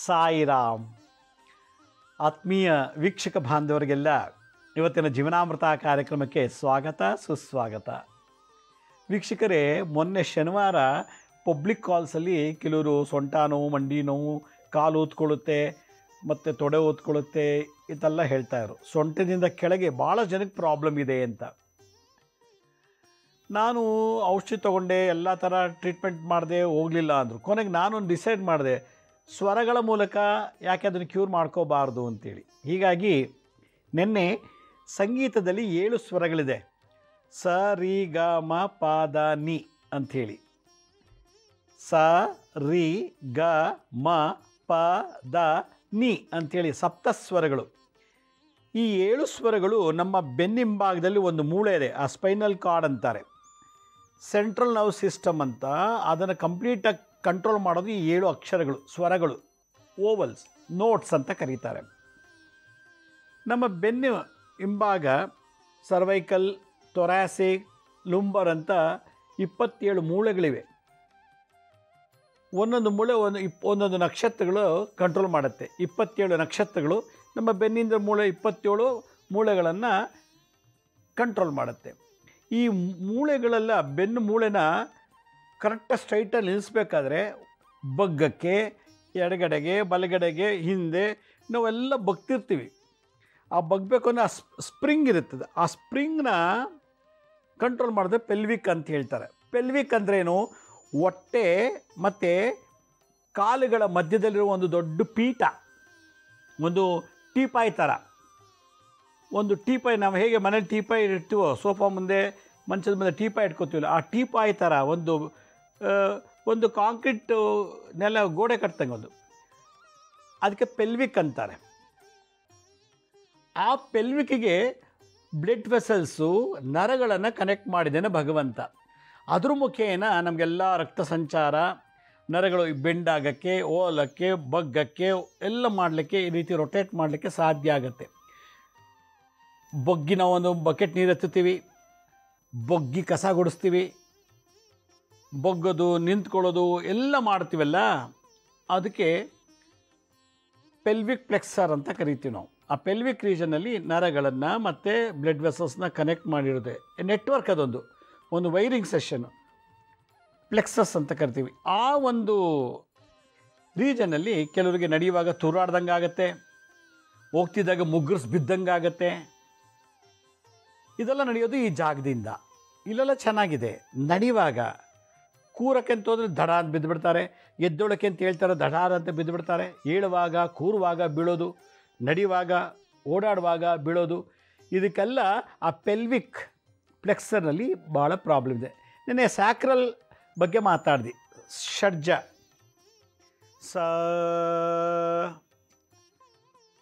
ಸಾಯಿರಾಮ್. ಆತ್ಮೀಯ ವೀಕ್ಷಕ ಬಾಂಧವರಿಗೆಲ್ಲ ಇವತ್ತಿನ ಜೀವನಾಮೃತ ಕಾರ್ಯಕ್ರಮಕ್ಕೆ ಸ್ವಾಗತ ಸುಸ್ವಾಗತ. ವೀಕ್ಷಕರೇ, ಮೊನ್ನೆ ಶನಿವಾರ ಪಬ್ಲಿಕ್ ಕಾಲ್ಸಲ್ಲಿ ಕೆಲವರು ಸೊಂಟ ನೋವು, ಮಂಡಿ ನೋವು, ಕಾಲು ಊದ್ಕೊಳ್ಳುತ್ತೆ ಮತ್ತು ತೊಡೆ ಊದ್ಕೊಳ್ಳುತ್ತೆ ಇದೆಲ್ಲ ಹೇಳ್ತಾಯಿದ್ರು. ಸೊಂಟದಿಂದ ಕೆಳಗೆ ಭಾಳ ಜನಕ್ಕೆ ಪ್ರಾಬ್ಲಮ್ ಇದೆ ಅಂತ. ನಾನು ಔಷಧಿ ತೊಗೊಂಡೆ, ಎಲ್ಲ ಥರ ಟ್ರೀಟ್ಮೆಂಟ್ ಮಾಡಿದೆ, ಹೋಗಲಿಲ್ಲ ಅಂದರು. ಕೊನೆಗೆ ನಾನೊಂದು ಡಿಸೈಡ್ ಮಾಡಿದೆ, ಸ್ವರಗಳ ಮೂಲಕ ಯಾಕೆ ಅದನ್ನು ಕ್ಯೂರ್ ಮಾಡ್ಕೋಬಾರ್ದು ಅಂತೇಳಿ. ಹೀಗಾಗಿ ನಿನ್ನೆ ಸಂಗೀತದಲ್ಲಿ 7 ಸ್ವರಗಳಿದೆ. ಸ ರಿ ಗ ಮ ಪ ದ ನಿ ಅಂಥೇಳಿ. ಸ ರಿ ಗ ಮ ಪ ದ ನಿ ಅಂಥೇಳಿ ಸಪ್ತಸ್ವರಗಳು. ಈ 7 ಸ್ವರಗಳು ನಮ್ಮ ಬೆನ್ನಿಂಭಾಗದಲ್ಲಿ ಒಂದು ಮೂಳೆ ಇದೆ, ಆ ಸ್ಪೈನಲ್ ಕಾರ್ಡ್ ಅಂತಾರೆ. ಸೆಂಟ್ರಲ್ ನರ್ವ್ ಸಿಸ್ಟಮ್ ಅಂತ. ಅದನ್ನು ಕಂಪ್ಲೀಟಾಗಿ ಕಂಟ್ರೋಲ್ ಮಾಡೋದು ಈ 7 ಅಕ್ಷರಗಳು, ಸ್ವರಗಳು, ಓವಲ್ಸ್, ನೋಟ್ಸ್ ಅಂತ ಕರೀತಾರೆ. ನಮ್ಮ ಬೆನ್ನು ಹಿಂಭಾಗ ಸರ್ವೈಕಲ್, ಥೊರಾಸಿಕ್, ಲುಂಬರ್ ಅಂತ 27 ಮೂಳೆಗಳಿವೆ. ಒಂದೊಂದು ಮೂಳೆ ಒಂದೊಂದು ನಕ್ಷತ್ರಗಳು ಕಂಟ್ರೋಲ್ ಮಾಡುತ್ತೆ. 27 ನಕ್ಷತ್ರಗಳು ನಮ್ಮ ಬೆನ್ನಿಂದ ಮೂಳೆ 27 ಮೂಳೆಗಳನ್ನು ಕಂಟ್ರೋಲ್ ಮಾಡುತ್ತೆ. ಈ ಮೂಳೆಗಳೆಲ್ಲ, ಬೆನ್ನು ಮೂಳೆನ ಕರೆಕ್ಟಾಗಿ ಸ್ಟ್ರೈಟಲ್ಲಿ ನಿಲ್ಲಿಸ್ಬೇಕಾದ್ರೆ ಬಗ್ಗಕ್ಕೆ, ಎಡಗಡೆಗೆ, ಬಲಗಡೆಗೆ, ಹಿಂದೆ ನಾವೆಲ್ಲ ಬಗ್ತಿರ್ತೀವಿ. ಆ ಬಗ್ಬೇಕು ಅಂದರೆ ಆ ಸ್ಪ್ರಿಂಗ್ ಇರುತ್ತದೆ. ಆ ಸ್ಪ್ರಿಂಗ್ನ ಕಂಟ್ರೋಲ್ ಮಾಡಿದ್ರೆ ಪೆಲ್ವಿಕ್ ಅಂತ ಹೇಳ್ತಾರೆ. ಪೆಲ್ವಿಕ್ ಅಂದ್ರೇನು? ಹೊಟ್ಟೆ ಮತ್ತು ಕಾಲುಗಳ ಮಧ್ಯದಲ್ಲಿರುವ ಒಂದು ದೊಡ್ಡ ಪೀಠ, ಒಂದು ಟೀಪಾಯ್ ಥರ. ಒಂದು ಟೀಪಾಯ್, ನಾವು ಹೇಗೆ ಮನೇಲಿ ಟೀಪಾಯ್ ಇಡ್ತೀವೋ, ಸೋಫಾ ಮುಂದೆ, ಮಂಚದ ಮುಂದೆ ಟೀಪಾಯ್ ಇಟ್ಕೋತೀವಲ್ಲ, ಆ ಟೀಪಾಯ್ ಥರ ಒಂದು ಕಾಂಕ್ರೀಟ್ ನೆಲ ಗೋಡೆ ಕಟ್ತಂಗೆ ಒಂದು, ಅದಕ್ಕೆ ಪೆಲ್ವಿಕ್ ಅಂತಾರೆ. ಆ ಪೆಲ್ವಿಕ್ಕಿಗೆ ಬ್ಲಡ್ ವೆಸಲ್ಸು, ನರಗಳನ್ನು ಕನೆಕ್ಟ್ ಮಾಡಿದ್ದೇನೆ ಭಗವಂತ. ಅದ್ರ ಮುಖೇನ ನಮಗೆಲ್ಲ ರಕ್ತ ಸಂಚಾರ, ನರಗಳು ಬೆಂಡಾಗಕ್ಕೆ, ಓಲಕ್ಕೆ, ಬಗ್ಗಕ್ಕೆ ಎಲ್ಲ ಮಾಡಲಿಕ್ಕೆ, ಈ ರೀತಿ ರೊಟೇಟ್ ಮಾಡಲಿಕ್ಕೆ ಸಾಧ್ಯ ಆಗುತ್ತೆ. ಬೊಗ್ಗಿ ನಾವು ಒಂದು ಬಕೆಟ್ ನೀರು ಎತ್ತುತ್ತೀವಿ, ಬೊಗ್ಗಿ ಕಸ ಗುಡಿಸ್ತೀವಿ, ಬೊಗ್ಗೋದು, ನಿಂತ್ಕೊಳ್ಳೋದು ಎಲ್ಲ ಮಾಡ್ತೀವಲ್ಲ, ಅದಕ್ಕೆ ಪೆಲ್ವಿಕ್ ಪ್ಲೆಕ್ಸರ್ ಅಂತ ಕರಿತೀವಿ ನಾವು. ಆ ಪೆಲ್ವಿಕ್ ರೀಜನಲ್ಲಿ ನರಗಳನ್ನು ಮತ್ತು ಬ್ಲಡ್ ವೆಸಲ್ಸ್ನ ಕನೆಕ್ಟ್ ಮಾಡಿರುತ್ತೆ. ನೆಟ್ವರ್ಕ್ ಒಂದು ವೈರಿಂಗ್ ಸೆಷನ್ನು ಪ್ಲೆಕ್ಸಸ್ ಅಂತ ಕರಿತೀವಿ. ಆ ಒಂದು ರೀಜನಲ್ಲಿ ಕೆಲವರಿಗೆ ನಡೆಯುವಾಗ ತೂರಾಡ್ದಂಗೆ ಆಗುತ್ತೆ, ಹೋಗ್ತಿದ್ದಾಗ ಮುಗ್ಗರ್ಸ್ ಬಿದ್ದಂಗೆ ಆಗುತ್ತೆ. ಇದೆಲ್ಲ ನಡೆಯೋದು ಈ ಜಾಗದಿಂದ. ಇಲ್ಲೆಲ್ಲ ಚೆನ್ನಾಗಿದೆ. ನಡೆಯುವಾಗ ಕೂರಕ್ಕೆ ಅಂತ ಹೋದರೆ ದಡ ಅಂತ ಬಿದ್ದುಬಿಡ್ತಾರೆ, ಎದ್ದೊಳಕ್ಕೆ ಅಂತ ಹೇಳ್ತಾರೆ, ದಡಾರ ಅಂತ ಬಿದ್ದುಬಿಡ್ತಾರೆ. ಏಳುವಾಗ, ಕೂರುವಾಗ ಬೀಳೋದು, ನಡೆಯುವಾಗ, ಓಡಾಡುವಾಗ ಬೀಳೋದು, ಇದಕ್ಕೆಲ್ಲ ಆ ಪೆಲ್ವಿಕ್ ಪ್ಲೆಕ್ಸರ್ನಲ್ಲಿ ಭಾಳ ಪ್ರಾಬ್ಲಮ್ ಇದೆ. ನೆನ್ನೆ ಸ್ಯಾಕ್ರಲ್ ಬಗ್ಗೆ ಮಾತಾಡ್ದು. ಷಡ್ಜ,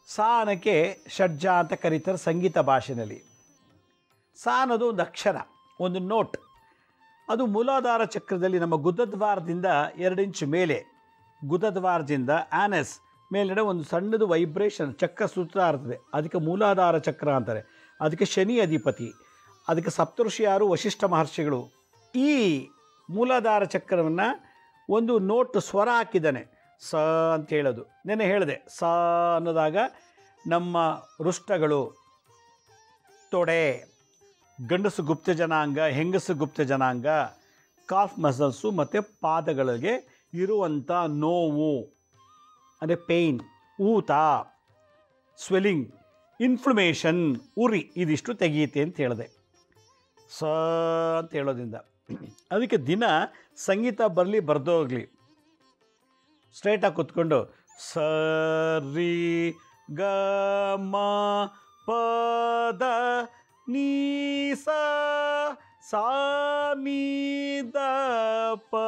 ಸಾನಕ್ಕೆ ಷಡ್ಜ ಅಂತ ಕರೀತಾರೆ ಸಂಗೀತ ಭಾಷೆಯಲ್ಲಿ. ಸಾ ಅನ್ನೋದು ಒಂದು ಅಕ್ಷರ, ಒಂದು ನೋಟ್. ಅದು ಮೂಲಾಧಾರ ಚಕ್ರದಲ್ಲಿ ನಮ್ಮ ಗುದದ್ವಾರದಿಂದ 2 ಇಂಚು ಮೇಲೆ, ಗುದದ್ವಾರದಿಂದ ಆನಸ್ ಮೇಲ್ಗಡೆ ಒಂದು ಸಣ್ಣದು ವೈಬ್ರೇಷನ್ ಚಕ್ರ ಸುತ್ತಾ ಇರ್ತದೆ. ಅದಕ್ಕೆ ಮೂಲಾಧಾರ ಚಕ್ರ ಅಂತಾರೆ. ಅದಕ್ಕೆ ಶನಿ ಅಧಿಪತಿ. ಅದಕ್ಕೆ ಸಪ್ತಋಷಿ ಯಾರು? ವಶಿಷ್ಠ ಮಹರ್ಷಿಗಳು. ಈ ಮೂಲಾಧಾರ ಚಕ್ರವನ್ನು ಒಂದು ನೋಟ್ ಸ್ವರ ಹಾಕಿದ್ದಾನೆ, ಸ ಅಂತ ಹೇಳೋದು. ನೆನ್ನೆ ಹೇಳಿದೆ, ಸ ಅನ್ನೋದಾಗ ನಮ್ಮ ವೃಷ್ಟಗಳು, ತೊಡೆ, ಗಂಡಸು ಗುಪ್ತ ಜನಾಂಗ, ಹೆಂಗಸು ಗುಪ್ತ ಜನಾಂಗ, ಕಾಫ್ ಮಸಲ್ಸು ಮತ್ತು ಪಾದಗಳಿಗೆ ಇರುವಂಥ ನೋವು ಅಂದರೆ ಪೇಯ್ನ್, ಊತ, ಸ್ವೆಲ್ಲಿಂಗ್, ಇನ್ಫ್ಲಮೇಷನ್, ಉರಿ, ಇದಿಷ್ಟು ತೆಗೆಯುತ್ತೆ ಅಂತ ಹೇಳಿದೆ. ಸ ಅಂತ ಹೇಳೋದ್ರಿಂದ ಅದಕ್ಕೆ ದಿನ ಸಂಗೀತ ಬರಲಿ ಬರ್ದೋಗಲಿ, ಸ್ಟ್ರೈಟಾಗಿ ಕೂತ್ಕೊಂಡು ಸ ರಿ ಗ ಮ ಪ ದ ನೀ ಸ ಸಾ ನೀ ದ ಪ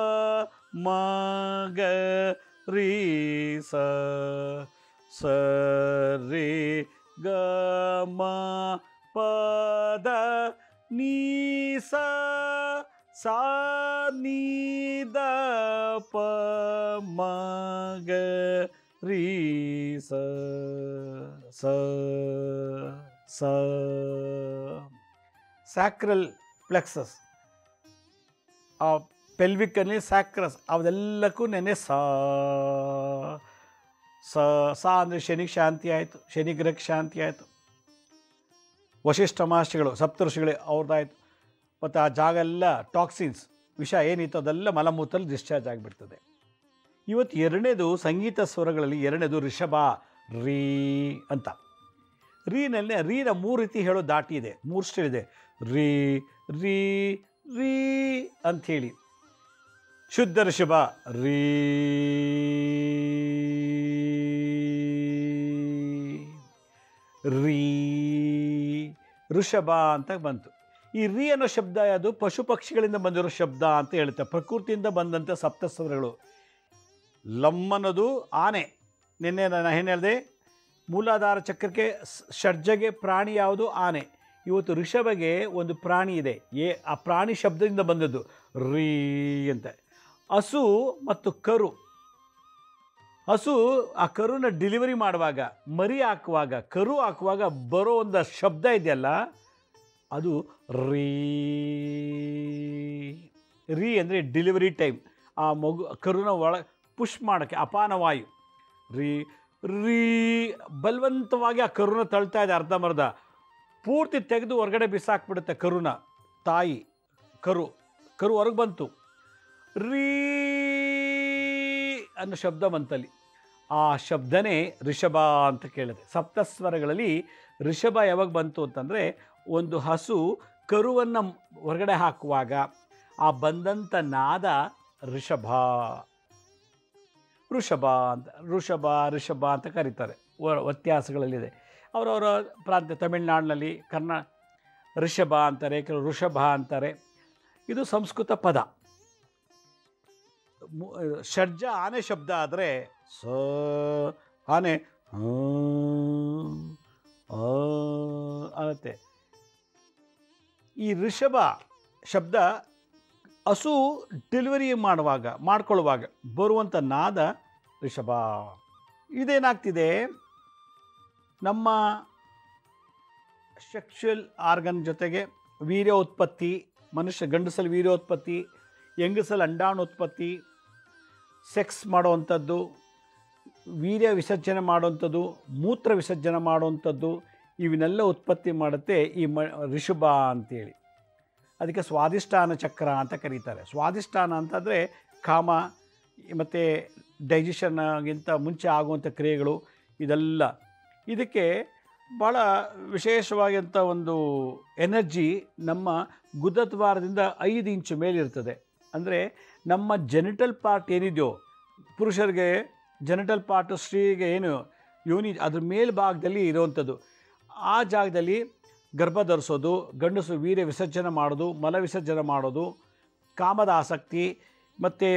ಮ ಗ ರೀ ಸ ಸ ರಿ ಗ ಮ ಪ ದ ನೀ ಸ ಸಾ ನೀ ದ ಪ ಮ ಗ ರೀ ಸ ಸ ಸ. ಸ್ಯಾಕ್ರಲ್ ಪ್ಲೆಕ್ಸಸ್, ಆ ಪೆಲ್ವಿಕ್ಕಲ್ಲಿ ಸ್ಯಾಕ್ರಸ್, ಅವೆಲ್ಲಕ್ಕೂ ನೆನೆ ಸ ಅಂದರೆ ಶನಿಗೆ ಶಾಂತಿ ಆಯಿತು, ಶನಿಗ್ರಹಕ್ಕೆ ಶಾಂತಿ ಆಯಿತು. ವಶಿಷ್ಠ ಮಹರ್ಷಿಗಳು ಸಪ್ತಋಷಿಗಳೇ ಅವ್ರದ್ದಾಯಿತು. ಮತ್ತು ಆ ಜಾಗ ಎಲ್ಲ ಟಾಕ್ಸಿನ್ಸ್ ವಿಷ ಏನಿತ್ತು ಅದೆಲ್ಲ ಮಲಮೂತ್ರದಲ್ಲಿ ಡಿಸ್ಚಾರ್ಜ್ ಆಗಿಬಿಡ್ತದೆ. ಇವತ್ತು ಎರಡನೇದು ಸಂಗೀತ ಸ್ವರಗಳಲ್ಲಿ ಎರಡನೇದು ರಿಷಭ, ರೀ ಅಂತ. ರೀನಲ್ಲಿ ರೀನ 3 ರೀತಿ ಹೇಳೋ ದಾಟಿ ಇದೆ, 3 ಸ್ಟೈಲ್ ಇದೆ. ರೀ ರೀ ರೀ ಅಂಥೇಳಿ ಶುದ್ಧ ಋಷಭ ರೀ, ರೀ ಋಷಭ ಅಂತ ಬಂತು. ಈ ರೀ ಅನ್ನೋ ಶಬ್ದ ಅದು ಪಶು ಪಕ್ಷಿಗಳಿಂದ ಬಂದಿರೋ ಶಬ್ದ ಅಂತ ಹೇಳುತ್ತೆ. ಪ್ರಕೃತಿಯಿಂದ ಬಂದಂಥ ಸಪ್ತಸ್ವರಗಳು. ಲಮ್ ಅನ್ನೋದು ಆನೆ. ನಿನ್ನೆ ನಾನು ಏನು ಹೇಳಿದೆ, ಮೂಲಾಧಾರ ಚಕ್ರಕ್ಕೆ ಷಡ್ಜಗೆ ಪ್ರಾಣಿ ಯಾವುದು? ಆನೆ. ಇವತ್ತು ಋಷಭಗೆ ಒಂದು ಪ್ರಾಣಿ ಇದೆ, ಆ ಪ್ರಾಣಿ ಶಬ್ದದಿಂದ ಬಂದದ್ದು ರೀ ಅಂತ. ಹಸು ಮತ್ತು ಕರು. ಹಸು ಆ ಕರುನ ಡೆಲಿವರಿ ಮಾಡುವಾಗ, ಮರಿ ಹಾಕುವಾಗ, ಕರು ಹಾಕುವಾಗ ಬರೋ ಒಂದು ಶಬ್ದ ಇದೆಯಲ್ಲ, ಅದು ರೀ. ರೀ ಅಂದರೆ ಡೆಲಿವರಿ ಟೈಮ್. ಆ ಕರುನ ಪುಷ್ ಮಾಡೋಕ್ಕೆ ಅಪಾನವಾಯು. ರೀ ರೀ ಬಲವಂತವಾಗಿ ಆ ಕರುನ ತಳ್ತಾ ಇದೆ, ಅರ್ಧಂಬರ್ಧ ಪೂರ್ತಿ ತೆಗೆದು ಹೊರಗಡೆ ಬಿಸಾಕ್ಬಿಡುತ್ತೆ ಕರುನ. ತಾಯಿ ಕರು ಹೊರಗೆ ಬಂತು, ರೀ ಅನ್ನೋ ಶಬ್ದ ಬಂತಲ್ಲಿ. ಆ ಶಬ್ದನೇ ರಿಷಭ ಅಂತ ಕೇಳಿದೆ. ಸಪ್ತಸ್ವರಗಳಲ್ಲಿ ರಿಷಭ ಯಾವಾಗ ಬಂತು ಅಂತಂದರೆ, ಒಂದು ಹಸು ಕರುವನ್ನು ಹೊರಗಡೆ ಹಾಕುವಾಗ ಆ ಬಂದಂಥ ನಾದ ರಿಷಭ. ಋಷಭ ಅಂತ ಕರೀತಾರೆ. ವ್ಯತ್ಯಾಸಗಳಲ್ಲಿದೆ, ಅವರವರ ಪ್ರಾಂತ್ಯ. ತಮಿಳುನಾಡಿನಲ್ಲಿ ರಿಷಭ ಅಂತಾರೆ, ಕೆಲವು ಋಷಭ ಅಂತಾರೆ. ಇದು ಸಂಸ್ಕೃತ ಪದ. ಷಡ್ಜ ಆನೆ ಶಬ್ದ ಆದರೆ ಸ ಆನೆ ಅನ್ನತ್ತೆ. ಈ ಋಷಭ ಶಬ್ದ ಹಸು ಡೆಲಿವರಿ ಮಾಡ್ಕೊಳ್ಳುವಾಗ ಬರುವಂಥ ನಾದ ಋಷಭ. ಇದೇನಾಗ್ತಿದೆ, ನಮ್ಮ ಸೆಕ್ಷುವಲ್ ಆರ್ಗನ್ ಜೊತೆಗೆ ವೀರ್ಯೋತ್ಪತ್ತಿ, ಮನುಷ್ಯ ಗಂಡಸಲ್ಲಿ ವೀರ್ಯೋತ್ಪತ್ತಿ, ಹೆಂಗಸಲ್ಲಿ ಅಂಡಾಣುತ್ಪತ್ತಿ, ಸೆಕ್ಸ್ ಮಾಡುವಂಥದ್ದು, ವೀರ್ಯ ವಿಸರ್ಜನೆ ಮಾಡುವಂಥದ್ದು, ಮೂತ್ರ ವಿಸರ್ಜನೆ ಮಾಡುವಂಥದ್ದು, ಇವನ್ನೆಲ್ಲ ಉತ್ಪತ್ತಿ ಮಾಡುತ್ತೆ ಈ ಋಷಭ ಅಂತೇಳಿ. ಅದಕ್ಕೆ ಸ್ವಾದಿಷ್ಠಾನ ಚಕ್ರ ಅಂತ ಕರೀತಾರೆ. ಸ್ವಾದಿಷ್ಠಾನ ಅಂತಂದರೆ ಕಾಮ ಮತ್ತು ಡೈಜೆಷನ್ಗಿಂತ ಮುಂಚೆ ಆಗುವಂಥ ಕ್ರಿಯೆಗಳು ಇದೆಲ್ಲ. ಇದಕ್ಕೆ ಭಾಳ ವಿಶೇಷವಾಗಿಂಥ ಒಂದು ಎನರ್ಜಿ ನಮ್ಮ ಗುದದ್ವಾರದಿಂದ 5 ಇಂಚು ಮೇಲಿರ್ತದೆ. ಅಂದರೆ ನಮ್ಮ ಜೆನಿಟಲ್ ಪಾರ್ಟ್ ಏನಿದೆಯೋ, ಪುರುಷರಿಗೆ ಜೆನಿಟಲ್ ಪಾರ್ಟು, ಸ್ತ್ರೀಗೆ ಏನು ಯೋನಿ, ಅದ್ರ ಮೇಲ್ಭಾಗದಲ್ಲಿ ಇರುವಂಥದ್ದು. ಆ ಜಾಗದಲ್ಲಿ ಗರ್ಭ ಧರಿಸೋದು, ಗಂಡಸು ವೀರ್ಯ ವಿಸರ್ಜನೆ ಮಾಡೋದು, ಮಲ ವಿಸರ್ಜನೆ ಮಾಡೋದು, ಕಾಮದ ಆಸಕ್ತಿ ಮತ್ತು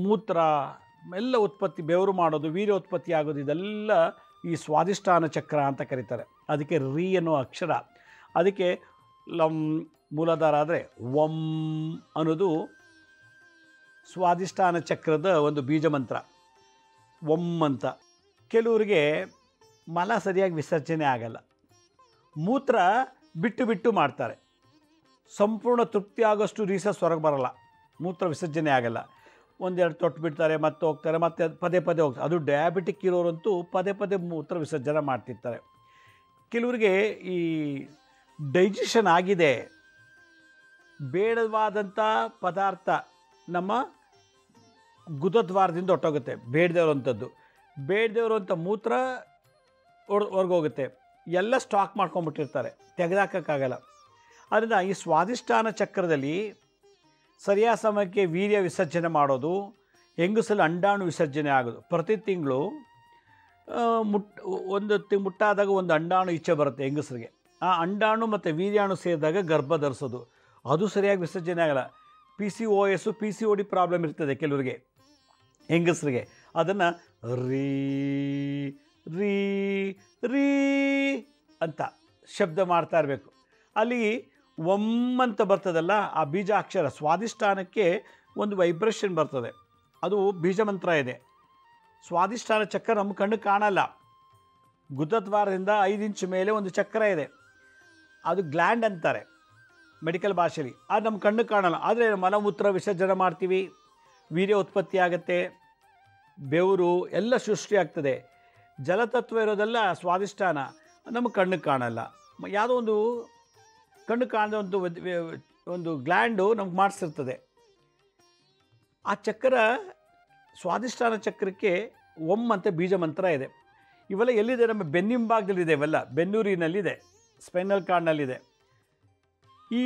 ಮೂತ್ರ ಎಲ್ಲ ಉತ್ಪತ್ತಿ, ಬೆವರು ಮಾಡೋದು, ವೀರ್ಯ ಉತ್ಪತ್ತಿ ಆಗೋದು, ಇದೆಲ್ಲ ಈ ಸ್ವಾದಿಷ್ಠಾನ ಚಕ್ರ ಅಂತ ಕರೀತಾರೆ. ಅದಕ್ಕೆ ರೀ ಅನ್ನೋ ಅಕ್ಷರ. ಅದಕ್ಕೆ ಮೂಲಾಧಾರ ಆದರೆ ವಂ ಅನ್ನೋದು ಸ್ವಾದಿಷ್ಠಾನ ಚಕ್ರದ ಒಂದು ಬೀಜ ಮಂತ್ರ, ಒಂ ಅಂತ. ಕೆಲವರಿಗೆ ಮಲ ಸರಿಯಾಗಿ ವಿಸರ್ಜನೆ ಆಗಲ್ಲ, ಮೂತ್ರ ಬಿಟ್ಟು ಮಾಡ್ತಾರೆ, ಸಂಪೂರ್ಣ ತೃಪ್ತಿ ಆಗೋಷ್ಟು ರೀಸಸ್ ಹೊರಗೆ ಬರಲ್ಲ, ಮೂತ್ರ ವಿಸರ್ಜನೆ ಆಗಲ್ಲ. 1-2 ತೊಟ್ಟು ಬಿಡ್ತಾರೆ, ಮತ್ತೆ ಹೋಗ್ತಾರೆ, ಮತ್ತೆ ಪದೇ ಹೋಗ್ತಾರೆ. ಅದು ಡಯಾಬಿಟಿಕ್ ಇರೋರಂತೂ ಪದೇ ಮೂತ್ರ ವಿಸರ್ಜನೆ ಮಾಡ್ತಿರ್ತಾರೆ. ಕೆಲವರಿಗೆ ಈ ಡೈಜೆಷನ್ ಆಗಿದೆ, ಬೇಡವಾದಂಥ ಪದಾರ್ಥ ನಮ್ಮ ಗುದದ್ವಾರದಿಂದ ಹೊಟ್ಟೋಗುತ್ತೆ, ಬೇಡದೇವ್ರಂಥ ಮೂತ್ರ ಹೊರಗೋಗುತ್ತೆ, ಎಲ್ಲ ಸ್ಟಾಕ್ ಮಾಡ್ಕೊಂಬಿಟ್ಟಿರ್ತಾರೆ, ತೆಗೆದಾಕೋಕ್ಕಾಗಲ್ಲ. ಆದ್ದರಿಂದ ಈ ಸ್ವಾದಿಷ್ಠಾನ ಚಕ್ರದಲ್ಲಿ ಸರಿಯಾದ ಸಮಯಕ್ಕೆ ವೀರ್ಯ ವಿಸರ್ಜನೆ ಮಾಡೋದು, ಹೆಂಗಸಲ್ಲಿ ಅಂಡಾಣು ವಿಸರ್ಜನೆ ಆಗೋದು. ಪ್ರತಿ ತಿಂಗಳು ಮುಟ್ಟಾದಾಗ ಒಂದು ಅಂಡಾಣು ಈಚೆ ಬರುತ್ತೆ ಹೆಂಗಸರಿಗೆ. ಆ ಅಂಡಾಣು ಮತ್ತು ವೀರ್ಯಾಣು ಸೇರಿದಾಗ ಗರ್ಭ ಧರಿಸೋದು, ಅದು ಸರಿಯಾಗಿ ವಿಸರ್ಜನೆ ಆಗಲ್ಲ. PCOS, PCOD ಪ್ರಾಬ್ಲಮ್ ಇರ್ತದೆ ಕೆಲವರಿಗೆ, ಹೆಂಗಸರಿಗೆ. ಅದನ್ನು ರೀ ರೀ ರೀ ಅಂತ ಶಬ್ದ ಮಾಡ್ತಾ ಇರಬೇಕು. ಅಲ್ಲಿ ಒಮ್ಮಂತ ಬರ್ತದಲ್ಲ, ಆ ಬೀಜಾಕ್ಷರ ಸ್ವಾದಿಷ್ಠಾನಕ್ಕೆ ಒಂದು ವೈಬ್ರೇಷನ್ ಬರ್ತದೆ, ಅದು ಬೀಜ ಮಂತ್ರ ಇದೆ. ಸ್ವಾದಿಷ್ಠಾನ ಚಕ್ರ ನಮ್ಮ ಕಣ್ಣು ಕಾಣಲ್ಲ. ಗುದದ್ವಾರದಿಂದ 5 ಇಂಚು ಮೇಲೆ ಒಂದು ಚಕ್ರ ಇದೆ, ಅದು ಗ್ಲ್ಯಾಂಡ್ ಅಂತಾರೆ ಮೆಡಿಕಲ್ ಭಾಷೆಯಲ್ಲಿ. ಅದು ನಮ್ಮ ಕಣ್ಣು ಕಾಣಲ್ಲ, ಆದರೆ ಮಲಮೂತ್ರ ವಿಸರ್ಜನೆ ಮಾಡ್ತೀವಿ, ವೀರ್ಯ ಉತ್ಪತ್ತಿ ಆಗುತ್ತೆ, ಬೆವರು ಎಲ್ಲ ಸೃಷ್ಟಿ ಆಗ್ತದೆ. ಜಲತತ್ವ ಇರೋದೆಲ್ಲ ಸ್ವಾದಿಷ್ಟಾನ ನಮಗೆ ಕಣ್ಣಿಗೆ ಕಾಣಲ್ಲ. ಯಾವುದೋ ಒಂದು ಕಣ್ಣು ಕಾಣದ ಒಂದು ಗ್ಲ್ಯಾಂಡು ನಮ್ಗೆ ಮಾಡಿಸಿರ್ತದೆ. ಆ ಚಕ್ರ ಸ್ವಾದಿಷ್ಟಾನ ಚಕ್ರಕ್ಕೆ ಅಂತ ಬೀಜ ಮಂತ್ರ ಇದೆ. ಇವೆಲ್ಲ ಎಲ್ಲಿದೆ? ನಮ್ಮ ಬೆನ್ನಿಂಭಾಗದಲ್ಲಿದೆ. ಇವೆಲ್ಲ ಬೆನ್ನೂರಿನಲ್ಲಿದೆ, ಸ್ಪೈನಲ್ ಕಾರ್ಡ್ನಲ್ಲಿದೆ. ಈ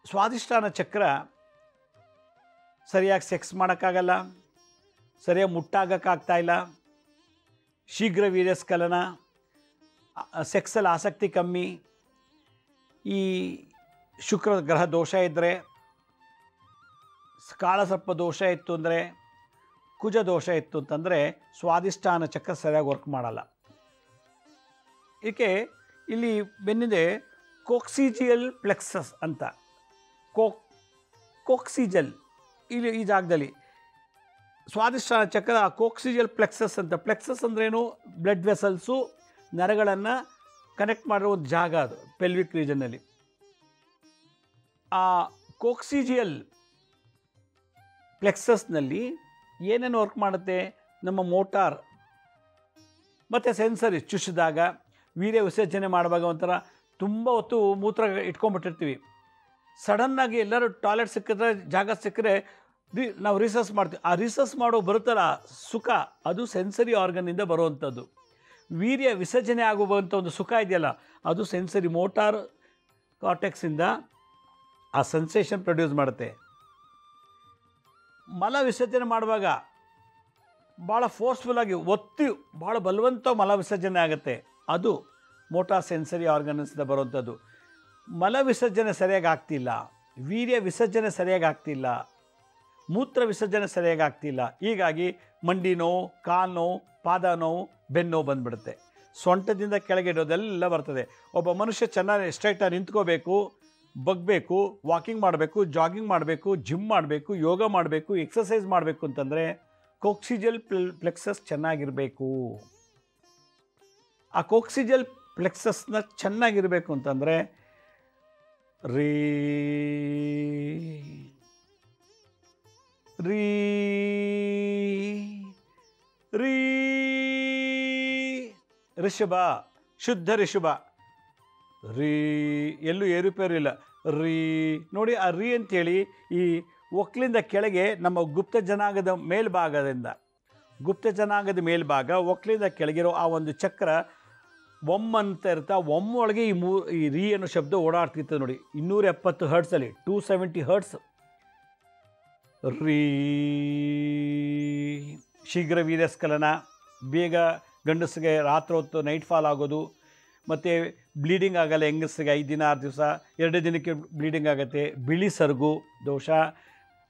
ಸ್ವಾದಿಷ್ಟಾನ ಚಕ್ರ ಸರಿಯಾಗಿ ಸೆಕ್ಸ್ ಮಾಡೋಕ್ಕಾಗಲ್ಲ, ಸರಿಯಾಗಿ ಮುಟ್ಟಾಗಕ್ಕಾಗ್ತಾಯಿಲ್ಲ, ಶೀಘ್ರ ವೀರ್ಯಸ್ಖಲನ, ಸೆಕ್ಸಲ್ಲಿ ಆಸಕ್ತಿ ಕಮ್ಮಿ, ಈ ಶುಕ್ರ ಗ್ರಹ ದೋಷ ಇದ್ದರೆ, ಕಾಳಸರ್ಪ ದೋಷ ಇತ್ತು ಅಂದರೆ, ಕುಜ ದೋಷ ಇತ್ತು ಅಂತಂದರೆ ಸ್ವಾದಿಷ್ಟಾನ ಚಕ್ರ ಸರಿಯಾಗಿ ವರ್ಕ್ ಮಾಡಲ್ಲ. ಇದಕ್ಕೆ ಇಲ್ಲಿ ಬೆನ್ನಿದೆ ಕೋಕ್ಸಿಜಿಯಲ್ ಪ್ಲೆಕ್ಸಸ್ ಅಂತ. ಕೋಕ್ಸಿಜಲ್ ಇಲ್ಲಿ ಈ ಜಾಗದಲ್ಲಿ ಸ್ವಾದಿಷ್ಟಾನ ಚಕ್ರ ಕೋಕ್ಸಿಜಿಯಲ್ ಪ್ಲೆಕ್ಸಸ್ ಅಂತ. ಪ್ಲೆಕ್ಸಸ್ ಅಂದ್ರೇನು? ಬ್ಲಡ್ ವೆಸಲ್ಸು, ನರಗಳನ್ನು ಕನೆಕ್ಟ್ ಮಾಡಿರೋ ಒಂದು ಜಾಗ ಅದು ಪೆಲ್ವಿಕ್ ರೀಜನ್ನಲ್ಲಿ. ಆ ಕೋಕ್ಸಿಜಿಯಲ್ ಪ್ಲೆಕ್ಸಸ್ನಲ್ಲಿ ಏನೇನು ವರ್ಕ್ ಮಾಡುತ್ತೆ? ನಮ್ಮ ಮೋಟಾರ್ ಮತ್ತು ಸೆನ್ಸರಿ. ಚುಚ್ಚಿದಾಗ, ವೀರ್ಯ ವಿಸರ್ಜನೆ ಮಾಡುವಾಗ ಒಂಥರ ತುಂಬ ಹೊತ್ತು ಮೂತ್ರ ಇಟ್ಕೊಂಡ್ಬಿಟ್ಟಿರ್ತೀವಿ. ಸಡನ್ನಾಗಿ ಎಲ್ಲರೂ ಟಾಯ್ಲೆಟ್ ಸಿಕ್ಕಿದ್ರೆ, ಜಾಗ ಸಿಕ್ಕರೆ ನಾವು ರಿಸರ್ಚ್ ಮಾಡ್ತೀವಿ. ಆ ರಿಸರ್ಚ್ ಮಾಡೋ ಬರುತ್ತಲ್ಲ ಸುಖ, ಅದು ಸೆನ್ಸರಿ ಆರ್ಗನ್ನಿಂದ ಬರುವಂಥದ್ದು. ವೀರ್ಯ ವಿಸರ್ಜನೆ ಆಗುವಂಥ ಒಂದು ಸುಖ ಇದೆಯಲ್ಲ, ಅದು ಸೆನ್ಸರಿ ಮೋಟಾರ್ ಕಾರ್ಟೆಕ್ಸಿಂದ ಆ ಸೆನ್ಸೇಷನ್ ಪ್ರೊಡ್ಯೂಸ್ ಮಾಡುತ್ತೆ. ಮಲ ವಿಸರ್ಜನೆ ಮಾಡುವಾಗ ಭಾಳ ಫೋರ್ಸ್ಫುಲ್ಲಾಗಿ ಒತ್ತಿ ಭಾಳ ಬಲವಂತ ಮಲ ವಿಸರ್ಜನೆ ಆಗುತ್ತೆ. ಅದು ಮೋಟಾರ್ ಸೆನ್ಸರಿ ಆರ್ಗನ್ಸಿಂದ ಬರುವಂಥದ್ದು. ಮಲ ವಿಸರ್ಜನೆ ಸರಿಯಾಗಿ ಆಗ್ತಿಲ್ಲ, ವೀರ್ಯ ವಿಸರ್ಜನೆ ಸರಿಯಾಗಿ ಆಗ್ತಿಲ್ಲ, ಮೂತ್ರ ವಿಸರ್ಜನೆ ಸರಿಯಾಗಿ ಆಗ್ತಿಲ್ಲ. ಹೀಗಾಗಿ ಮಂಡಿ ನೋವು, ಕಾಲು ನೋವು, ಪಾದ ನೋವು, ಬೆನ್ನು ನೋವು ಬಂದುಬಿಡುತ್ತೆ. ಸೊಂಟದಿಂದ ಕೆಳಗೆ ಇಡೋದೆಲ್ಲ ಬರ್ತದೆ. ಒಬ್ಬ ಮನುಷ್ಯ ಚೆನ್ನಾಗಿ ಸ್ಟ್ರೈಟಾಗಿ ನಿಂತ್ಕೋಬೇಕು, ಬಗ್ಬೇಕು, ವಾಕಿಂಗ್ ಮಾಡಬೇಕು, ಜಾಗಿಂಗ್ ಮಾಡಬೇಕು, ಜಿಮ್ ಮಾಡಬೇಕು, ಯೋಗ ಮಾಡಬೇಕು, ಎಕ್ಸಸೈಸ್ ಮಾಡಬೇಕು ಅಂತಂದರೆ ಕೋಕ್ಸಿಜಲ್ ಪ್ಲೆಕ್ಸಸ್ ಚೆನ್ನಾಗಿರಬೇಕು. ಆ ಕೋಕ್ಸಿಜಲ್ ಪ್ಲೆಕ್ಸಸ್ನ ಚೆನ್ನಾಗಿರಬೇಕು ಅಂತಂದರೆ ರೀ ರೀ ರೀ ಋಷಭ, ಶುದ್ಧ ಋಷಭ. ರೀ ಎಲ್ಲೂ ಏರುಪೇರು ಇಲ್ಲ. ರೀ ನೋಡಿ, ಆ ರೀ ಅಂತೇಳಿ ಈ ಒಕ್ಲಿಂದ ಕೆಳಗೆ ನಮ್ಮ ಗುಪ್ತ ಜನಾಂಗದ ಮೇಲ್ಭಾಗದಿಂದ, ಗುಪ್ತ ಜನಾಂಗದ ಮೇಲ್ಭಾಗ ಒಕ್ಲಿಂದ ಕೆಳಗಿರೋ ಆ ಒಂದು ಚಕ್ರ ಅಂತ ಇರುತ್ತೆ. ಆ ಒಳಗೆ ಈ ರೀ ಅನ್ನೋ ಶಬ್ದ ಓಡಾಡ್ತಿರ್ತದೆ ನೋಡಿ. 270 ಹರ್ಟ್ಸಲ್ಲಿ, 270 ಹರ್ಟ್ಸ್. ರೀ ಶೀಘ್ರ ವೀರ್ಯಸ್ಖಲನ, ಬೇಗ ಗಂಡಸಿಗೆ ರಾತ್ರಿ ಹೊತ್ತು ನೈಟ್ ಫಾಲ್ ಆಗೋದು, ಮತ್ತು ಬ್ಲೀಡಿಂಗ್ ಆಗಲ್ಲ ಹೆಂಗಸಿಗೆ 5 ದಿನ 6 ದಿವಸ, 2 ದಿನಕ್ಕೆ ಬ್ಲೀಡಿಂಗ್ ಆಗುತ್ತೆ. ಬಿಳಿ ಸರಗು ದೋಷ,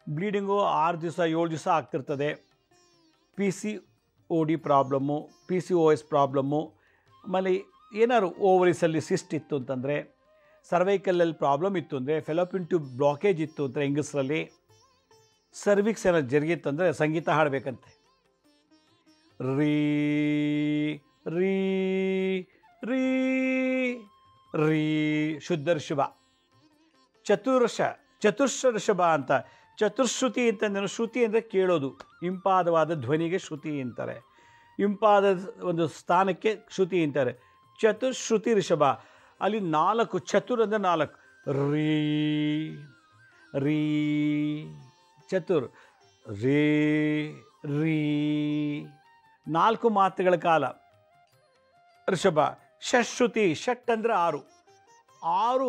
ಬ್ಲೀಡಿಂಗು 6 ದಿವಸ 7 ದಿವಸ ಆಗ್ತಿರ್ತದೆ. PCOD problem, PCOS problem. ಆಮೇಲೆ ಏನಾದ್ರು ಓವರಿಸಲ್ಲಿ ಸಿಸ್ಟ್ ಇತ್ತು ಅಂತಂದರೆ, ಸರ್ವೈಕಲಲ್ಲಿ ಪ್ರಾಬ್ಲಮ್ ಇತ್ತು ಅಂದರೆ, ಫೆಲೋಪಿಯನ್ ಟ್ಯೂಬ್ ಬ್ಲಾಕೇಜ್ ಇತ್ತು ಅಂದರೆ ಹೆಂಗಸರಲ್ಲಿ, ಸರ್ವಿಕ್ಸ್ ಏನಾದ್ರು ಜರುಗಿತ್ತಂದರೆ ಸಂಗೀತ ಹಾಡಬೇಕಂತೆ. ರೀ ರೀ ರೀ ರೀ ಶುದ್ಧ ಋಷಭ. ಚತುರ್ಶ ಋಷಭ ಅಂತ. ಚತುಶ್ರುತಿ ಅಂತಂದ್ರೆ, ಶ್ರುತಿ ಅಂದರೆ ಕೇಳೋದು, ಇಂಪಾದವಾದ ಧ್ವನಿಗೆ ಶ್ರುತಿ ಅಂತಾರೆ. ಇಂಪಾದ ಒಂದು ಸ್ಥಾನಕ್ಕೆ ಶ್ರುತಿ ಅಂತಾರೆ. ಚತುಶ್ರುತಿ ಋಷಭ. ಅಲ್ಲಿ 4 ಚತುರ್ ಅಂದರೆ 4. ರೀ ರೀ ಚತುರ್, ರೇ ರೀ 4 ಮಾತುಗಳ ಕಾಲ ಋಷಭ. ಷಶ್ರುತಿ, ಷಟ್ ಅಂದರೆ 6. 6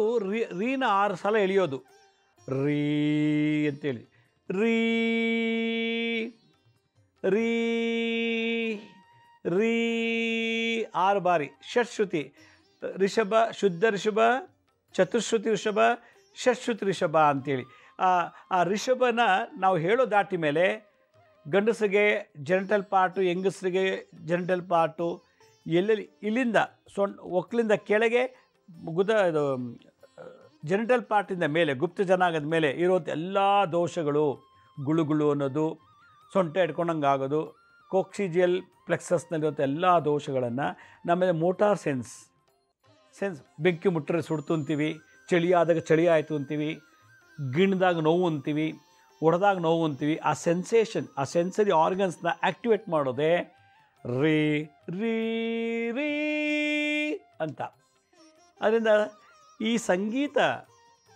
ರೀನ 6 ಸಲ ಎಳೆಯೋದು. ರೀ ಅಂತೇಳಿ ರೀ ರೀ ರೀ 6 ಬಾರಿ ಷಟ್ಶ್ರುತಿ. ಋಷಭ, ಶುದ್ಧ ಋಷಭ, ಚತುಶ್ರುತಿ ಋಷಭ, ಷಟ್ಶ್ರುತಿ ಋಷಭ ಅಂತೇಳಿ. ಆ ಋಷಭನ ನಾವು ಹೇಳೋ ದಾಟಿ ಮೇಲೆ ಗಂಡಸಿಗೆ ಜೆನಿಟಲ್ ಪಾರ್ಟು, ಹೆಂಗಸರಿಗೆ ಜೆನಿಟಲ್ ಪಾರ್ಟು, ಎಲ್ಲೆಲ್ಲಿ ಇಲ್ಲಿಂದ ಒಕ್ಲಿಂದ ಕೆಳಗೆ ಇದು ಜೆನಿಟಲ್ ಪಾರ್ಟಿಂದ ಮೇಲೆ, ಗುಪ್ತ ಜನಾಂಗದ ಮೇಲೆ ಇರೋದು ಎಲ್ಲ ದೋಷಗಳು, ಗುಳುಗುಳು ಅನ್ನೋದು, ಸೊಂಟ ಇಟ್ಕೊಂಡಂಗೆ ಆಗೋದು, ಕೋಕ್ಸಿಜಿಯಲ್ ಪ್ಲೆಕ್ಸಸ್ನಲ್ಲಿರೋ ಎಲ್ಲ ದೋಷಗಳನ್ನು ನಮ್ಮಲ್ಲಿ ಮೋಟಾರ್ ಸೆನ್ಸ್ ಬೆಂಕಿ ಮುಟ್ಟರೆ ಸುಡ್ತು ಅಂತೀವಿ, ಚಳಿ ಆದಾಗ ಚಳಿ ಆಯಿತು ಅಂತೀವಿ, ಗಿಣ್ದಾಗ ನೋವು ಅಂತೀವಿ, ಹೊಡೆದಾಗ ನೋವು ಅಂತೀವಿ. ಆ ಸೆನ್ಸೇಷನ್, ಆ ಸೆನ್ಸರಿ ಆರ್ಗನ್ಸ್ನ ಆ್ಯಕ್ಟಿವೇಟ್ ಮಾಡೋದೇ ರೀ ರೀ ರೀ ಅಂತ. ಅದರಿಂದ ಈ ಸಂಗೀತ,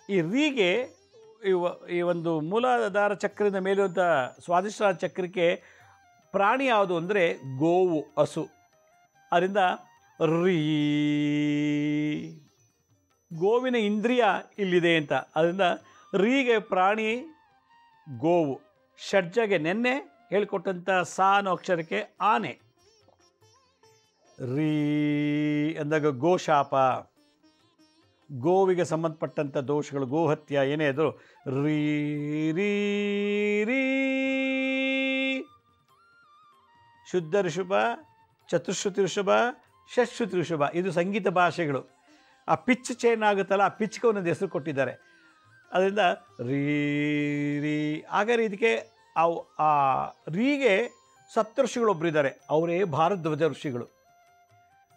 ಈ ರೀಗೆ ಈ ಒಂದು ಮೂಲಾಧಾರ ಚಕ್ರದ ಮೇಲಿರುವಂಥ ಸ್ವಾದಿಷ್ಟಾನ ಚಕ್ರಕ್ಕೆ ಪ್ರಾಣಿ ಯಾವುದು ಅಂದರೆ ಗೋವು, ಹಸು. ಅದರಿಂದ ರೀ, ಗೋವಿನ ಇಂದ್ರಿಯ ಇಲ್ಲಿದೆ ಅಂತ. ಅದರಿಂದ ರೀಗೆ ಪ್ರಾಣಿ ಗೋವು. ಷಡ್ಜಗೆ ನೆನ್ನೆ ಹೇಳಿಕೊಟ್ಟಂಥ ಸಾ ಅನ್ನೋ ಅಕ್ಷರಕ್ಕೆ ಆನೆ. ರೀ ಅಂದಾಗ ಗೋಶಾಪ, ಗೋವಿಗೆ ಸಂಬಂಧಪಟ್ಟಂಥ ದೋಷಗಳು, ಗೋಹತ್ಯ ಏನೇ ಇದ್ದರೂ ರೀ ರೀ ರೀ. ಶುದ್ಧ ಋಷಭ, ಚತುಶ್ರುತಿ ಋಷಭ, ಷಟ್ಶ್ರುತಿ ಋಷಭ, ಇದು ಸಂಗೀತ ಭಾಷೆಗಳು. ಆ ಪಿಚ್ ಚೇಂಜ್ ಆಗುತ್ತಲ್ಲ, ಆ ಪಿಚ್ಗೆ ಒಂದೊಂದು ಹೆಸರು ಕೊಟ್ಟಿದ್ದಾರೆ. ಅದರಿಂದ ರೀ ರೀ. ಹಾಗಾದ್ರೆ ಇದಕ್ಕೆ ಆ ರೀಗೆ ಸಪ್ತಋಷಿಗಳೊಬ್ಬರು ಇದ್ದಾರೆ, ಅವರೇ ಭಾರದ್ವಾಜ ಋಷಿಗಳು.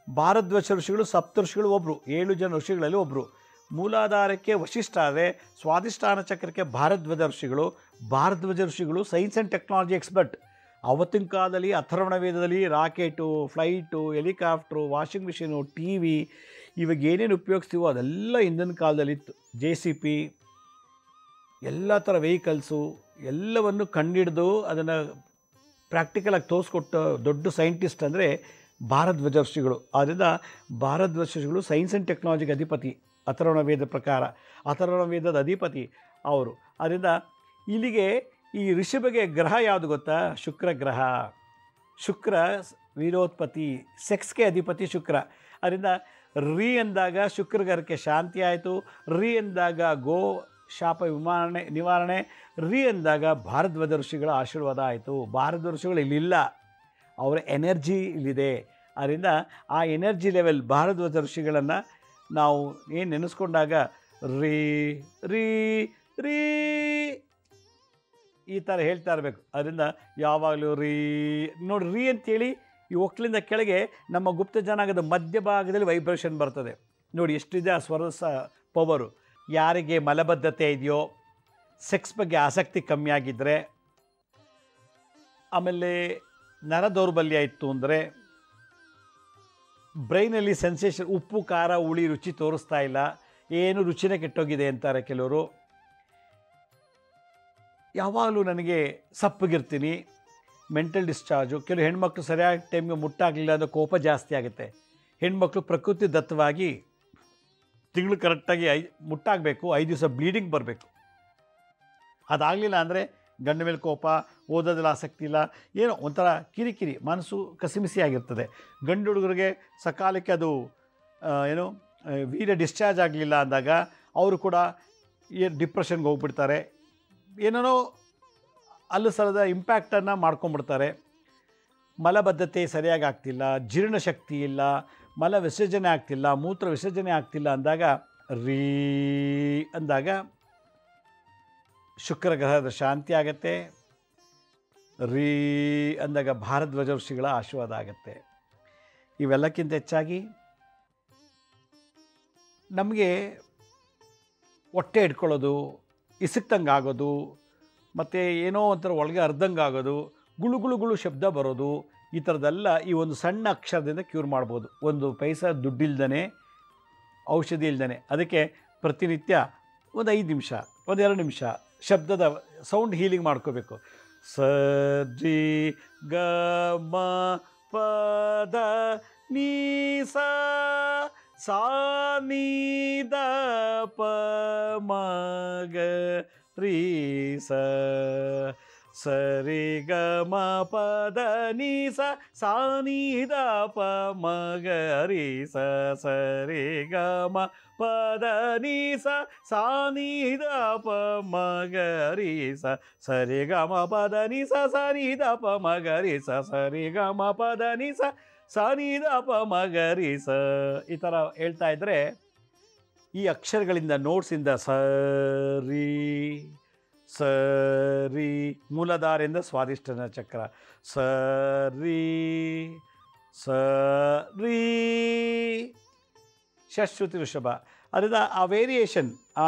ಭಾರದ್ವಾಜ ಋಷಿಗಳು ಸಪ್ತಋಷಿಗಳು ಒಬ್ಬರು, 7 ಜನ ಋಷಿಗಳಲ್ಲಿ ಒಬ್ಬರು. ಮೂಲಾಧಾರಕ್ಕೆ ವಶಿಷ್ಠ ಆದರೆ ಸ್ವಾದಿಷ್ಠಾನ ಚಕ್ರಕ್ಕೆ ಭಾರದ್ವಾಜ ಋಷಿಗಳು. ಭಾರದ್ವಾಜ ಋಷಿಗಳು ಸೈನ್ಸ್ ಆ್ಯಂಡ್ ಟೆಕ್ನಾಲಜಿ ಎಕ್ಸ್ಪರ್ಟ್. ಅವತ್ತಿನ ಕಾಲದಲ್ಲಿ ಅಥರ್ವಣ ವೇದದಲ್ಲಿ rocket, flight, helicopter, washing machine, T V, ಇವಾಗ ಏನೇನು ಉಪಯೋಗಿಸ್ತೀವೋ ಅದೆಲ್ಲ ಹಿಂದಿನ ಕಾಲದಲ್ಲಿತ್ತು. JCP, ಎಲ್ಲ ಥರ ವೆಹಿಕಲ್ಸು ಎಲ್ಲವನ್ನು ಕಂಡಿಡಿದು ಅದನ್ನು ಪ್ರಾಕ್ಟಿಕಲಾಗಿ ತೋರಿಸ್ಕೊಟ್ಟ ದೊಡ್ಡ ಸೈಂಟಿಸ್ಟ್ ಅಂದರೆ ಭಾರದ್ವಾಜ ಋಷಿಗಳು. ಆದ್ದರಿಂದ ಭಾರದ್ವಾಜ ಋಷಿಗಳು ಸೈನ್ಸ್ ಆ್ಯಂಡ್ ಟೆಕ್ನಾಲಜಿಗೆ ಅಧಿಪತಿ. ಅಥರ್ವಣ ವೇದ ಪ್ರಕಾರ ಅಥರ್ವಣ ವೇದದ ಅಧಿಪತಿ ಅವರು. ಆದ್ದರಿಂದ ಇಲ್ಲಿಗೆ ಈ ಋಷಭಗೆ ಗ್ರಹ ಯಾವುದು ಗೊತ್ತಾ? ಶುಕ್ರ ಗ್ರಹ. ಶುಕ್ರ ವೀರೋತ್ಪತ್ತಿ, ಸೆಕ್ಸ್ಗೆ ಅಧಿಪತಿ ಶುಕ್ರ. ಅದರಿಂದ ರೀ ಎಂದಾಗ ಶುಕ್ರಗ್ರಹಕ್ಕೆ ಶಾಂತಿ ಆಯಿತು. ರೀ ಎಂದಾಗ ಗೋ ಶಾಪ ನಿವಾರಣೆ. ರೀ ಎಂದಾಗ ಭಾರದ್ವಾಜ ಋಷಿಗಳ ಆಶೀರ್ವಾದ ಆಯಿತು. ಭಾರದ್ವಾಜ ಋಷಿಗಳು ಇಲ್ಲಿಲ್ಲ, ಅವರ ಎನರ್ಜಿ ಇಲ್ಲಿದೆ. ಅದರಿಂದ ಆ ಎನರ್ಜಿ ಲೆವೆಲ್ ಭಾರದ್ವಾಜ ಋಷಿಗಳನ್ನು ನಾವು ಏನು ನೆನೆಸ್ಕೊಂಡಾಗ ರೀ ರೀ ರೀ ಈ ಥರ ಹೇಳ್ತಾ ಇರಬೇಕು. ಅದರಿಂದ ಯಾವಾಗಲೂ ರೀ ನೋಡಿ, ರೀ ಅಂತೇಳಿ ಈ ಒಕ್ಲಿಂದ ಕೆಳಗೆ ನಮ್ಮ ಗುಪ್ತ ಜನಾಂಗದ ಮಧ್ಯಭಾಗದಲ್ಲಿ ವೈಬ್ರೇಷನ್ ಬರ್ತದೆ ನೋಡಿ, ಎಷ್ಟಿದೆ ಆ ಸ್ವರದ ಪವರು. ಯಾರಿಗೆ ಮಲಬದ್ಧತೆ ಇದೆಯೋ, ಸೆಕ್ಸ್ ಬಗ್ಗೆ ಆಸಕ್ತಿ ಕಮ್ಮಿ ಆಗಿದ್ದರೆ, ಆಮೇಲೆ ನರ ದೌರ್ಬಲ್ಯ ಇತ್ತು ಅಂದರೆ, ಬ್ರೈನಲ್ಲಿ ಸೆನ್ಸೇಷನ್, ಉಪ್ಪು ಖಾರ ಹುಳಿ ರುಚಿ ತೋರಿಸ್ತಾ ಇಲ್ಲ, ಏನು ರುಚಿನೇ ಕೆಟ್ಟೋಗಿದೆ ಅಂತಾರೆ ಕೆಲವರು. ಯಾವಾಗಲೂ ನನಗೆ ಸಪ್ಪಗಿರ್ತೀನಿ, ಮೆಂಟಲ್ ಡಿಸ್ಚಾರ್ಜು. ಕೆಲವು ಹೆಣ್ಮಕ್ಳು ಸರಿಯಾದ ಟೈಮ್ಗೆ ಮುಟ್ಟಾಗಲಿಲ್ಲ ಅಂದರೆ ಕೋಪ ಜಾಸ್ತಿ ಆಗುತ್ತೆ. ಹೆಣ್ಮಕ್ಳು ಪ್ರಕೃತಿ ದತ್ತವಾಗಿ ತಿಂಗಳು ಕರೆಕ್ಟಾಗಿ ಮುಟ್ಟಾಗಬೇಕು, 5 ದಿವಸ ಬ್ಲೀಡಿಂಗ್ ಬರಬೇಕು. ಅದಾಗಲಿಲ್ಲ ಅಂದರೆ ಗಂಡ ಮೇಲೆ ಕೋಪ, ಓದೋದ್ರಲ್ಲಿ ಆಸಕ್ತಿ ಇಲ್ಲ, ಏನೋ ಒಂಥರ ಕಿರಿಕಿರಿ, ಮನಸ್ಸು ಕಸಿಮಿಸಿ ಆಗಿರ್ತದೆ. ಗಂಡು ಹುಡುಗರಿಗೆ ಸಕಾಲಕ್ಕೆ ಅದು ಏನು ವೀರ್ಯ ಡಿಸ್ಚಾರ್ಜ್ ಆಗಲಿಲ್ಲ ಅಂದಾಗ ಅವರು ಕೂಡ ಡಿಪ್ರೆಷನ್ಗೆ ಹೋಗ್ಬಿಡ್ತಾರೆ. ಏನೇನೋ ಅಲ್ಲಸರದ ಇಂಪ್ಯಾಕ್ಟನ್ನು ಮಾಡ್ಕೊಂಬಿಡ್ತಾರೆ. ಮಲಬದ್ಧತೆ ಸರಿಯಾಗಿ ಆಗ್ತಿಲ್ಲ, ಜೀರ್ಣಶಕ್ತಿ ಇಲ್ಲ, ಮಲ ವಿಸರ್ಜನೆ ಆಗ್ತಿಲ್ಲ, ಮೂತ್ರ ವಿಸರ್ಜನೆ ಆಗ್ತಿಲ್ಲ ಅಂದಾಗ ರೀ ಅಂದಾಗ ಶುಕ್ರ ಗ್ರಹದ ಶಾಂತಿ ಆಗತ್ತೆ. ರೀ ಅಂದಾಗ ಭಾರದ್ವಾಜ ಋಷಿಗಳ ಆಶೀರ್ವಾದ ಆಗುತ್ತೆ. ಇವೆಲ್ಲಕ್ಕಿಂತ ಹೆಚ್ಚಾಗಿ ನಮಗೆ ಹೊಟ್ಟೆ ಇಟ್ಕೊಳ್ಳೋದು, ಇಸುಕ್ತಂಗೆ ಆಗೋದು, ಮತ್ತು ಏನೋ ಒಂಥರ ಒಳಗೆ ಅರ್ಧಂಗೆ ಆಗೋದು, ಗುಳು ಶಬ್ದ ಬರೋದು, ಈ ಥರದ್ದೆಲ್ಲ ಈ ಒಂದು ಸಣ್ಣ ಅಕ್ಷರದಿಂದ ಕ್ಯೂರ್ ಮಾಡ್ಬೋದು. 1 ಪೈಸಾ ದುಡ್ಡಿಲ್ದೇ, ಔಷಧಿ ಇಲ್ದೇ. ಅದಕ್ಕೆ ಪ್ರತಿನಿತ್ಯ ಒಂದು 5 ನಿಮಿಷ, 1-2 ನಿಮಿಷ ಶಬ್ದದ ಸೌಂಡ್ ಹೀಲಿಂಗ್ ಮಾಡ್ಕೋಬೇಕು. ಸ ಜಿ ಗ ಮ ಪ ದ ನೀ ಸ ಸಾ ನೀ ದ ಪ ಮ ಗ ರೀ ಸ ಸರಿ ಗ ಮ ಪ ದ ನೀ ಸ ಸಾ ನೀ ದ ಪ ಮ ಗ ರೀ ಸ ಸರಿ ಗ ಮ ಪ ದ ನೀ ಸ ಸಾ ನೀ ದ ಪ ಮ ಗ ರೀ ಸ ಸರಿ ಗ ಮ ಪ ದ ನೀ ಸ ಸ ನೀ ದ ಪ ಮ ಗ ರೀ ಸ ಸರಿ ಗ ಮ ಪ ದ ನೀ ಸ ಸ ನೀ ದ ಪ ಮ ಗ ರೀ ಸ. ಈ ಥರ ಹೇಳ್ತಾ ಇದ್ದರೆ ಈ ಅಕ್ಷರಗಳಿಂದ, ನೋಟ್ಸಿಂದ ಸರಿ ಸರಿ, ಮೂಲಾಧಾರದಿಂದ ಸ್ವಾದಿಷ್ಠಾನ ಚಕ್ರ ಸರಿ ಸರಿ, ಷಟ್ಶ್ರುತಿ ಋಷಭ. ಅದರಿಂದ ಆ ವೇರಿಯೇಷನ್, ಆ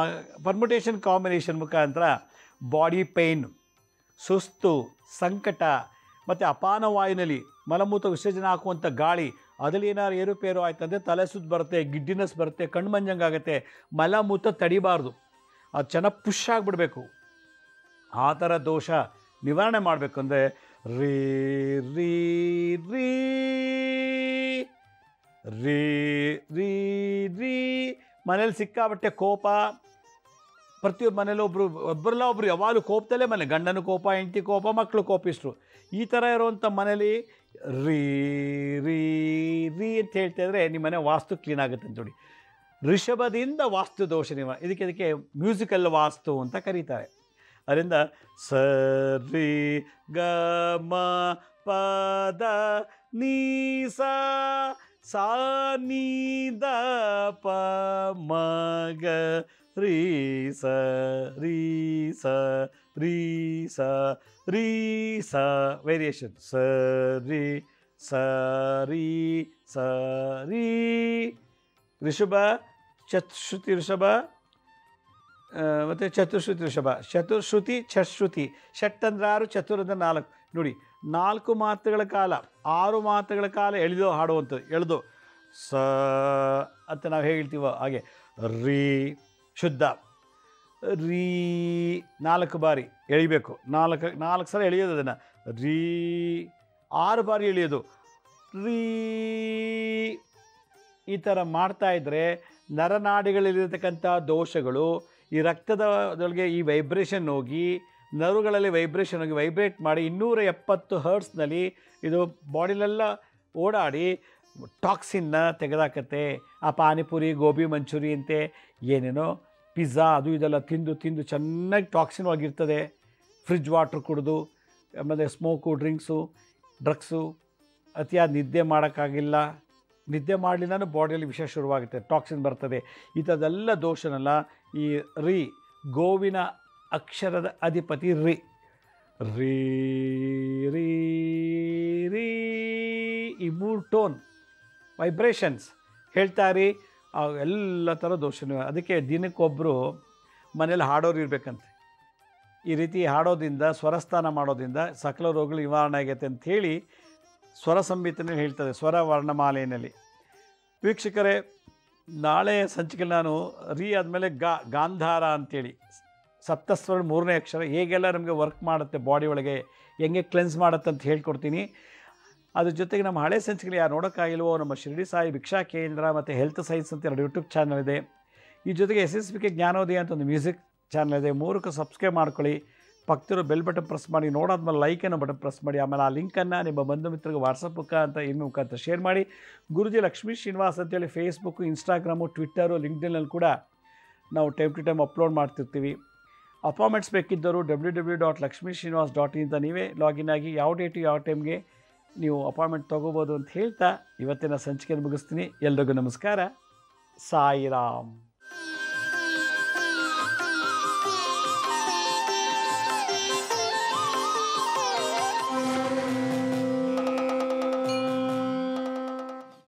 ಪರ್ಮುಟೇಷನ್ ಕಾಂಬಿನೇಷನ್ ಮುಖಾಂತರ ಬಾಡಿ ಪೇಯ್ನ್, ಸುಸ್ತು, ಸಂಕಟ ಮತ್ತು ಅಪಾನವಾಯುನಲ್ಲಿ ಮಲಮೂತ್ರ ವಿಸರ್ಜನೆ ಹಾಕುವಂಥ ಗಾಳಿ ಅದರಲ್ಲಿ ಏನಾದ್ರು ಏರುಪೇರು ಆಯ್ತಂದರೆ ತಲೆ ಸುತ್ತು ಬರುತ್ತೆ, ಗಿಡ್ಡಿನೆಸ್ ಬರುತ್ತೆ, ಕಣ್ಣು ಮಂಜಂಗಾಗುತ್ತೆ. ಮಲಮೂತ್ರ ತಡಿಬಾರ್ದು, ಅದು ಚೆನ್ನಾಗಿ ಪುಷ್ ಆಗಿಬಿಡ್ಬೇಕು. ಆ ಥರ ದೋಷ ನಿವಾರಣೆ ಮಾಡಬೇಕು ಅಂದರೆ ರೀ ರೀ ರೀ ರೀ ರೀ ರೀ. ಮನೇಲಿ ಸಿಕ್ಕಾಬಟ್ಟೆ ಕೋಪ, ಪ್ರತಿಯೊಬ್ಬ ಮನೇಲಿ ಒಬ್ಬರಲ್ಲ ಒಬ್ಬರು ಯಾವಾಗಲೂ ಕೋಪದಲ್ಲೇ ಮನೆ, ಗಂಡನ ಕೋಪ, ಹೆಂಡತಿ ಕೋಪ, ಮಕ್ಕಳು ಕೋಪಿಸ್ರು. ಈ ಥರ ಇರುವಂಥ ಮನೇಲಿ ರೀ ರೀ ರೀ ಅಂತ ಹೇಳ್ತಾಯಿದ್ರೆ ನಿಮ್ಮ ಮನೆ ವಾಸ್ತು ಕ್ಲೀನ್ ಆಗುತ್ತೆ ಅಂತ ನೋಡಿ. ಋಷಭದಿಂದ ವಾಸ್ತು ದೋಷ ಇದಕ್ಕೆ ಮ್ಯೂಸಿಕಲ್ ವಾಸ್ತು ಅಂತ ಕರೀತಾರೆ. ಅದರಿಂದ ಸ ರಿ ಗ ಮ ಪ ದ ನೀ ಸಾ ನೀ ದ ಪ ಮ ಗ ರೀ ಸ ರೀ ಸ ರೀ ಸ ರೀ ಸ ವೇರಿಯೇಷನ್ ಸ ರೀ ಸ ರೀ ಸ ರೀ. ಋಷಭ, ಚತುಶ್ರುತಿ ಋಷಭ ಮತ್ತು ಚತುಶ್ರುತಿ ಋಷಭ. ಚತುಶ್ರುತಿ, ಷಟ್ಶ್ರುತಿ. ಷಟ್ ಅಂದರೆ 6, ಚತುರ್ ಅಂದರೆ 4. ನೋಡಿ, 4 ಮಾತುಗಳ ಕಾಲ, 6 ಮಾತುಗಳ ಕಾಲ ಎಳೆದು ಹಾಡುವಂಥದ್ದು. ಎಳೆದು ಸ ಅಂತ ನಾವು ಹೇಳ್ತೀವೋ ಹಾಗೆ ರೀ ಶುದ್ಧ, ರೀ 4 ಬಾರಿ ಎಳಿಬೇಕು. 4 ಸಲ ಎಳೆಯೋದು, ಅದನ್ನು ರೀ 6 ಬಾರಿ ಎಳೆಯೋದು ರೀ. ಈ ಥರ ಮಾಡ್ತಾಯಿದ್ರೆ ನರನಾಡಿಗಳಲ್ಲಿರತಕ್ಕಂಥ ದೋಷಗಳು ಈ ರಕ್ತದೊಳಗೆ ಈ ವೈಬ್ರೇಷನ್ ಹೋಗಿ ನರ್ವ್ಗಳಲ್ಲಿ ವೈಬ್ರೇಷನ್ ಹೋಗಿ ವೈಬ್ರೇಟ್ ಮಾಡಿ 270 ಹರ್ಟ್ಸ್ನಲ್ಲಿ ಇದು ಬಾಡಿಲೆಲ್ಲ ಓಡಾಡಿ ಟಾಕ್ಸಿನ್ನ ತೆಗೆದಾಕತ್ತೆ. ಆ ಪಾನಿಪುರಿ, ಗೋಬಿ ಮಂಚೂರಿ ಅಂತೆ ಏನೇನೋ ಪಿಜ್ಜಾ ಅದು ಇದೆಲ್ಲ ತಿಂದು ತಿಂದು ಚೆನ್ನಾಗಿ ಟಾಕ್ಸಿನ್ ಆಗಿರ್ತದೆ. ಫ್ರಿಜ್ ವಾಟ್ರ್ ಕುಡಿದು, ಆಮೇಲೆ ಸ್ಮೋಕು, ಡ್ರಿಂಕ್ಸು, ಡ್ರಗ್ಸು, ಅತಿಯಾದ ನಿದ್ದೆ ಮಾಡೋಕ್ಕಾಗಿಲ್ಲ, ನಿದ್ದೆ ಮಾಡಲಿಲ್ಲನೂ ಬಾಡಿಯಲ್ಲಿ ವಿಷ ಶುರುವಾಗುತ್ತೆ, ಟಾಕ್ಸಿನ್ ಬರ್ತದೆ. ಈ ಥರದ್ದೆಲ್ಲ ದೋಷನೆಲ್ಲ ಈ ರೀ, ಗೋವಿನ ಅಕ್ಷರದ ಅಧಿಪತಿ ರೀ ರೀ ರೀ ರೀ, ಈ 3 ಟೋನ್ ವೈಬ್ರೇಷನ್ಸ್ ಹೇಳ್ತಾರಿ. ಎಲ್ಲ ಥರ ದೋಷನೂ. ಅದಕ್ಕೆ ದಿನಕ್ಕೊಬ್ಬರು ಮನೇಲಿ ಹಾಡೋರು ಇರಬೇಕಂತೆ. ಈ ರೀತಿ ಹಾಡೋದ್ರಿಂದ, ಸ್ವರಸ್ಥಾನ ಮಾಡೋದ್ರಿಂದ ಸಕಲ ರೋಗಗಳು ನಿವಾರಣೆ ಆಗೈತೆ ಅಂಥೇಳಿ ಸ್ವರ ಸಂಹಿತೆಯಲ್ಲಿ ಹೇಳ್ತದೆ, ಸ್ವರ ವರ್ಣಮಾಲೆಯಲ್ಲಿ. ವೀಕ್ಷಕರೇ, ನಾಳೆ ಸಂಚಿಕೆ ನಾನು ರೀ ಆದಮೇಲೆ ಗಾಂಧಾರ ಅಂಥೇಳಿ ಸಪ್ತಸ್ವರ 3ನೇ ಅಕ್ಷರ ಹೇಗೆಲ್ಲ ನಮಗೆ ವರ್ಕ್ ಮಾಡುತ್ತೆ ಬಾಡಿ ಒಳಗೆ, ಹೆಂಗೆ ಕ್ಲೆನ್ಸ್ ಮಾಡುತ್ತೆ ಅಂತ ಹೇಳ್ಕೊಡ್ತೀನಿ. ಅದ್ರ ಜೊತೆಗೆ ನಮ್ಮ ಹಳೆ ಸಂಚಿಕೆಗಳು ಯಾರು ನೋಡೋಕ್ಕಾಗಿಲ್ವೋ, ನಮ್ಮ ಶಿರಡಿ ಸಾಯಿ ಭಿಕ್ಷಾ ಕೇಂದ್ರ ಮತ್ತು ಹೆಲ್ತ್ ಸೈನ್ಸ್ ಅಂತ 2 ಯೂಟ್ಯೂಬ್ ಚಾನಲ್ ಇದೆ. ಈ ಜೊತೆಗೆ SSBK ಜ್ಞಾನೋದಯ ಅಂತ ಒಂದು ಮ್ಯೂಸಿಕ್ ಚಾನಲ್ ಇದೆ. 3ಕ್ಕೂ ಸಬ್ಸ್ಕ್ರೈಬ್ ಮಾಡ್ಕೊಳ್ಳಿ. ಪಕ್ಕದಲ್ಲಿರೋ ಬೆಲ್ ಬಟನ್ ಪ್ರೆಸ್ ಮಾಡಿ, ನೋಡಾದ್ಮೇಲೆ ಲೈಕನ್ನು ಬಟನ್ ಪ್ರೆಸ್ ಮಾಡಿ. ಆಮೇಲೆ ಆ ಲಿಂಕನ್ನು ನಿಮ್ಮ ಬಂಧು ಮಿತ್ರರಿಗೆ ವಾಟ್ಸಪ್ ಮುಖಾಂತರ ಇನ್ನು ಮುಖಾಂತರ ಶೇರ್ ಮಾಡಿ. ಗುರುಜಿ ಲಕ್ಷ್ಮೀ ಶ್ರೀನಿವಾಸ್ ಅಂತೇಳಿ ಫೇಸ್ಬುಕ್ಕು, ಇನ್ಸ್ಟಾಗ್ರಾಮು, ಟ್ವಿಟ್ಟರು, ಲಿಂಕ್ಡ್ಇನ್ನಲ್ಲಿ ಕೂಡ ನಾವು ಟೈಮ್ ಟು ಟೈಮ್ ಅಪ್ಲೋಡ್ ಮಾಡ್ತಿರ್ತೀವಿ. ಅಪಾಯಿಂಟ್ಮೆಂಟ್ಸ್ ಬೇಕಿದ್ದರು www.lakshmisrinivas.in ಅಂತ ನೀವೇ ಲಾಗಿನ್ ಆಗಿ ಯಾವ ಡೇಟು ಯಾವ ಟೈಮ್ಗೆ ನೀವು ಅಪಾಯಿಂಟ್ಮೆಂಟ್ ತೊಗೋಬೋದು ಅಂತ ಹೇಳ್ತಾ ಇವತ್ತಿನ ಸಂಚಿಕೆಯನ್ನು ಮುಗಿಸ್ತೀನಿ. ಎಲ್ರಿಗೂ ನಮಸ್ಕಾರ. ಸಾಯಿರಾಮ್.